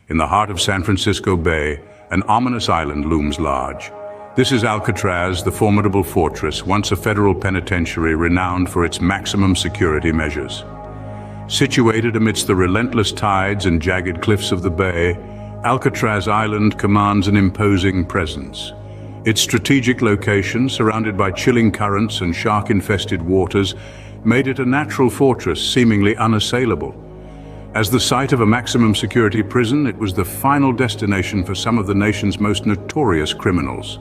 In the heart of San Francisco Bay, an ominous island looms large. This is Alcatraz, the formidable fortress, once a federal penitentiary renowned for its maximum security measures. Situated amidst the relentless tides and jagged cliffs of the bay, Alcatraz Island commands an imposing presence. Its strategic location, surrounded by chilling currents and shark-infested waters, made it a natural fortress seemingly unassailable. As the site of a maximum security prison, it was the final destination for some of the nation's most notorious criminals.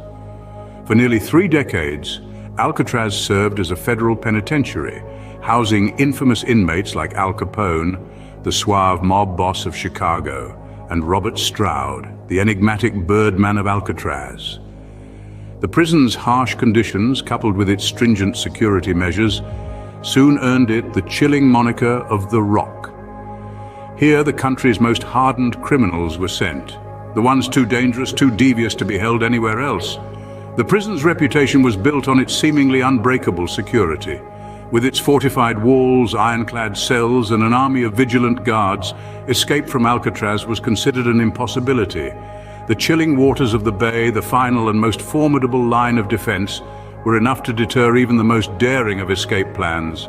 For nearly 3 decades, Alcatraz served as a federal penitentiary, housing infamous inmates like Al Capone, the suave mob boss of Chicago, and Robert Stroud, the enigmatic Birdman of Alcatraz. The prison's harsh conditions, coupled with its stringent security measures, soon earned it the chilling moniker of the Rock. Here, the country's most hardened criminals were sent, the ones too dangerous, too devious to be held anywhere else. The prison's reputation was built on its seemingly unbreakable security. With its fortified walls, ironclad cells, and an army of vigilant guards, escape from Alcatraz was considered an impossibility. The chilling waters of the bay, the final and most formidable line of defense, were enough to deter even the most daring of escape plans.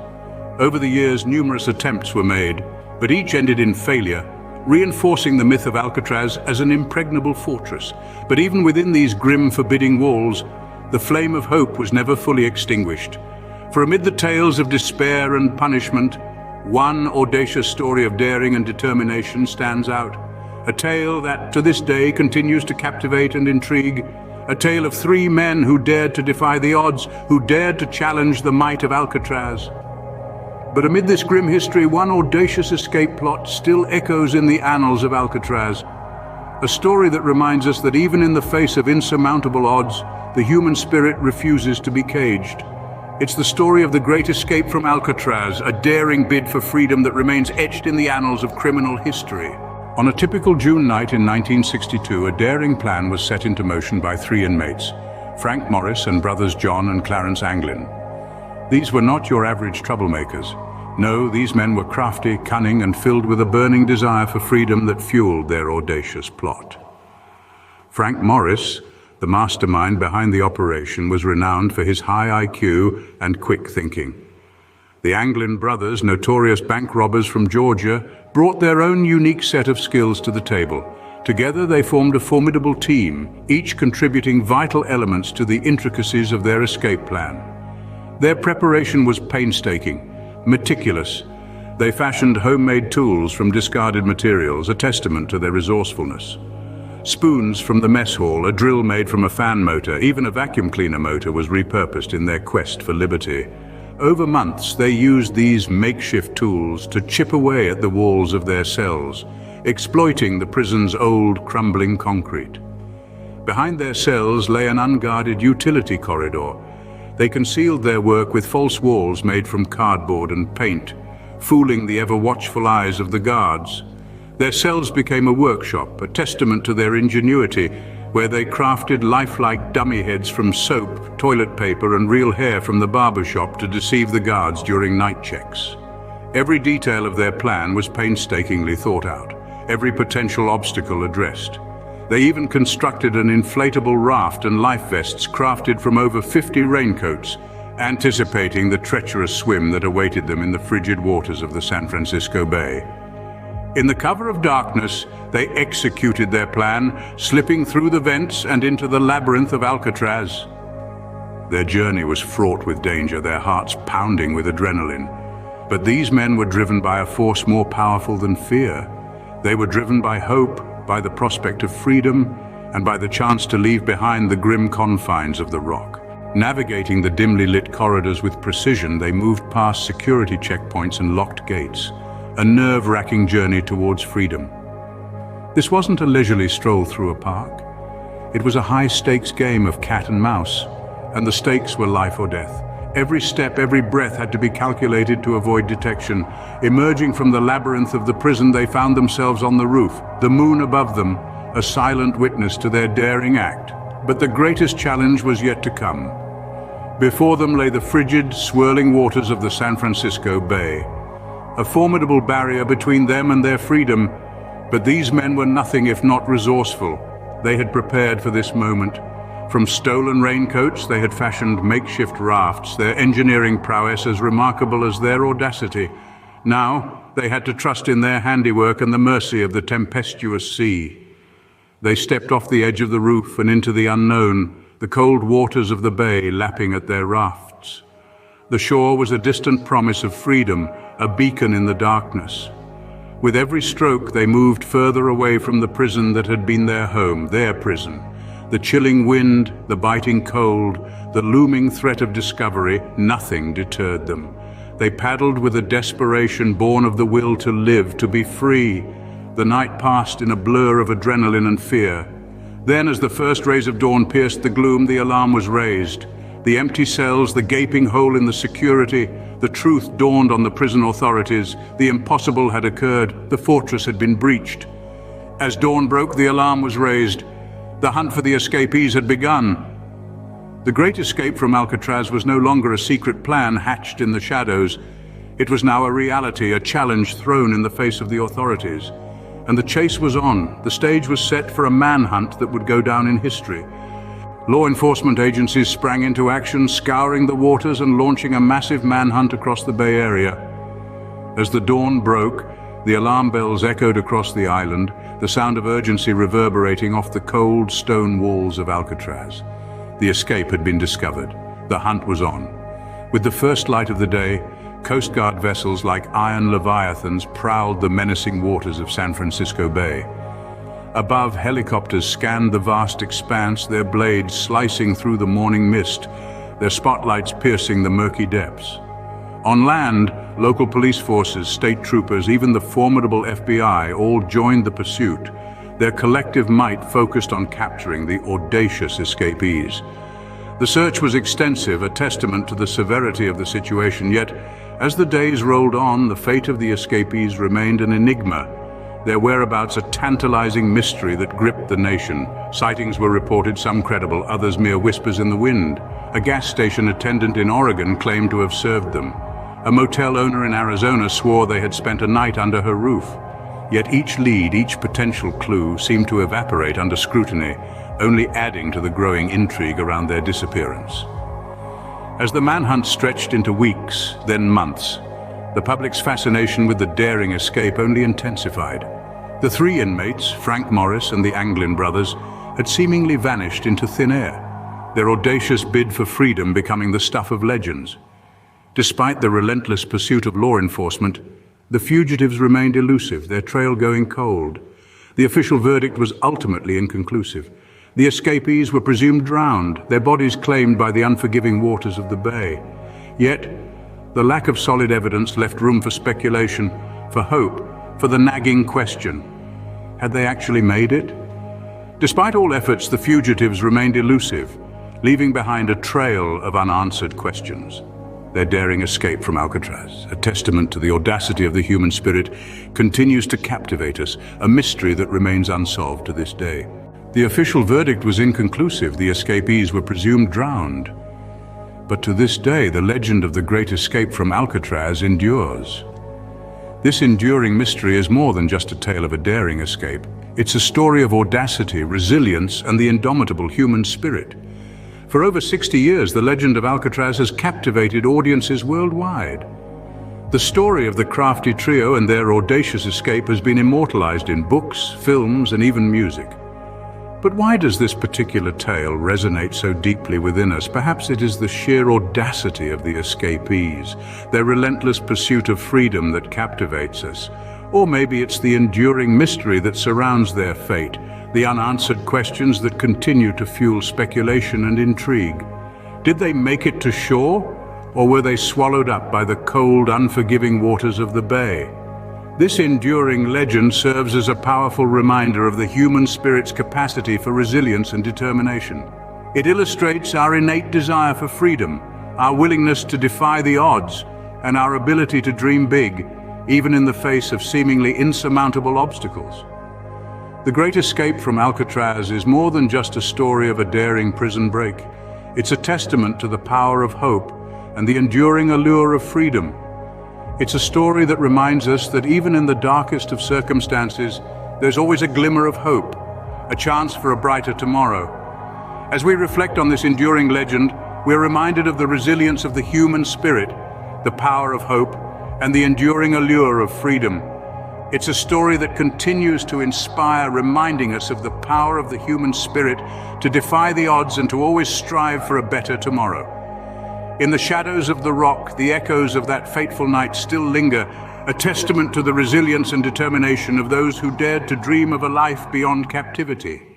Over the years, numerous attempts were made, but each ended in failure, reinforcing the myth of Alcatraz as an impregnable fortress. But even within these grim, forbidding walls, the flame of hope was never fully extinguished. For amid the tales of despair and punishment, one audacious story of daring and determination stands out. A tale that, to this day, continues to captivate and intrigue. A tale of 3 men who dared to defy the odds, who dared to challenge the might of Alcatraz. But amid this grim history, one audacious escape plot still echoes in the annals of Alcatraz. A story that reminds us that even in the face of insurmountable odds, the human spirit refuses to be caged. It's the story of the great escape from Alcatraz, a daring bid for freedom that remains etched in the annals of criminal history. On a typical June night in 1962, a daring plan was set into motion by 3 inmates, Frank Morris and brothers John and Clarence Anglin. These were not your average troublemakers. No, these men were crafty, cunning, and filled with a burning desire for freedom that fueled their audacious plot. Frank Morris, the mastermind behind the operation, was renowned for his high IQ and quick thinking. The Anglin brothers, notorious bank robbers from Georgia, brought their own unique set of skills to the table. Together they formed a formidable team, each contributing vital elements to the intricacies of their escape plan. Their preparation was painstaking, meticulous. They fashioned homemade tools from discarded materials, a testament to their resourcefulness. Spoons from the mess hall, a drill made from a fan motor, even a vacuum cleaner motor was repurposed in their quest for liberty. Over months, they used these makeshift tools to chip away at the walls of their cells, exploiting the prison's old, crumbling concrete. Behind their cells lay an unguarded utility corridor. They concealed their work with false walls made from cardboard and paint, fooling the ever-watchful eyes of the guards. Their cells became a workshop, a testament to their ingenuity, where they crafted lifelike dummy heads from soap, toilet paper, and real hair from the barber shop to deceive the guards during night checks. Every detail of their plan was painstakingly thought out, every potential obstacle addressed. They even constructed an inflatable raft and life vests crafted from over 50 raincoats, anticipating the treacherous swim that awaited them in the frigid waters of the San Francisco Bay. In the cover of darkness, they executed their plan, slipping through the vents and into the labyrinth of Alcatraz. Their journey was fraught with danger, their hearts pounding with adrenaline. But these men were driven by a force more powerful than fear. They were driven by hope, by the prospect of freedom, and by the chance to leave behind the grim confines of the Rock. Navigating the dimly lit corridors with precision, they moved past security checkpoints and locked gates, a nerve-wracking journey towards freedom. This wasn't a leisurely stroll through a park. It was a high-stakes game of cat and mouse, and the stakes were life or death. Every step, every breath had to be calculated to avoid detection. Emerging from the labyrinth of the prison, they found themselves on the roof, the moon above them, a silent witness to their daring act. But the greatest challenge was yet to come. Before them lay the frigid, swirling waters of the San Francisco Bay, a formidable barrier between them and their freedom. But these men were nothing if not resourceful. They had prepared for this moment. From stolen raincoats, they had fashioned makeshift rafts, their engineering prowess as remarkable as their audacity. Now, they had to trust in their handiwork and the mercy of the tempestuous sea. They stepped off the edge of the roof and into the unknown, the cold waters of the bay lapping at their rafts. The shore was a distant promise of freedom, a beacon in the darkness. With every stroke, they moved further away from the prison that had been their home, their prison. The chilling wind, the biting cold, the looming threat of discovery, nothing deterred them. They paddled with a desperation born of the will to live, to be free. The night passed in a blur of adrenaline and fear. Then, as the first rays of dawn pierced the gloom, the alarm was raised. The empty cells, the gaping hole in the security, the truth dawned on the prison authorities. The impossible had occurred. The fortress had been breached. As dawn broke, the alarm was raised. The hunt for the escapees had begun. The great escape from Alcatraz was no longer a secret plan hatched in the shadows. It was now a reality, a challenge thrown in the face of the authorities. And the chase was on. The stage was set for a manhunt that would go down in history. Law enforcement agencies sprang into action, scouring the waters and launching a massive manhunt across the Bay Area. As the dawn broke, the alarm bells echoed across the island, the sound of urgency reverberating off the cold stone walls of Alcatraz. The escape had been discovered. The hunt was on. With the first light of the day, Coast Guard vessels like iron leviathans prowled the menacing waters of San Francisco Bay. Above, helicopters scanned the vast expanse, their blades slicing through the morning mist, their spotlights piercing the murky depths. On land, local police forces, state troopers, even the formidable FBI all joined the pursuit, their collective might focused on capturing the audacious escapees. The search was extensive, a testament to the severity of the situation, yet as the days rolled on, the fate of the escapees remained an enigma, their whereabouts a tantalizing mystery that gripped the nation. Sightings were reported, some credible, others mere whispers in the wind. A gas station attendant in Oregon claimed to have served them. A motel owner in Arizona swore they had spent a night under her roof. Yet each lead, each potential clue seemed to evaporate under scrutiny, only adding to the growing intrigue around their disappearance. As the manhunt stretched into weeks, then months, the public's fascination with the daring escape only intensified. The three inmates, Frank Morris and the Anglin brothers, had seemingly vanished into thin air, their audacious bid for freedom becoming the stuff of legends. Despite the relentless pursuit of law enforcement, the fugitives remained elusive, their trail going cold. The official verdict was ultimately inconclusive. The escapees were presumed drowned, their bodies claimed by the unforgiving waters of the bay. Yet, the lack of solid evidence left room for speculation, for hope, for the nagging question. Had they actually made it? Despite all efforts, the fugitives remained elusive, leaving behind a trail of unanswered questions. Their daring escape from Alcatraz, a testament to the audacity of the human spirit, continues to captivate us, a mystery that remains unsolved to this day. The official verdict was inconclusive. The escapees were presumed drowned. But to this day, the legend of the great escape from Alcatraz endures. This enduring mystery is more than just a tale of a daring escape. It's a story of audacity, resilience, and the indomitable human spirit. For over 60 years, the legend of Alcatraz has captivated audiences worldwide. The story of the crafty trio and their audacious escape has been immortalized in books, films, and even music. But why does this particular tale resonate so deeply within us? Perhaps it is the sheer audacity of the escapees, their relentless pursuit of freedom that captivates us. Or maybe it's the enduring mystery that surrounds their fate, the unanswered questions that continue to fuel speculation and intrigue. Did they make it to shore, or were they swallowed up by the cold, unforgiving waters of the bay? This enduring legend serves as a powerful reminder of the human spirit's capacity for resilience and determination. It illustrates our innate desire for freedom, our willingness to defy the odds, and our ability to dream big, even in the face of seemingly insurmountable obstacles. The Great Escape from Alcatraz is more than just a story of a daring prison break. It's a testament to the power of hope and the enduring allure of freedom. It's a story that reminds us that even in the darkest of circumstances, there's always a glimmer of hope, a chance for a brighter tomorrow. As we reflect on this enduring legend, we're reminded of the resilience of the human spirit, the power of hope, and the enduring allure of freedom. It's a story that continues to inspire, reminding us of the power of the human spirit to defy the odds and to always strive for a better tomorrow. In the shadows of the rock, the echoes of that fateful night still linger, a testament to the resilience and determination of those who dared to dream of a life beyond captivity.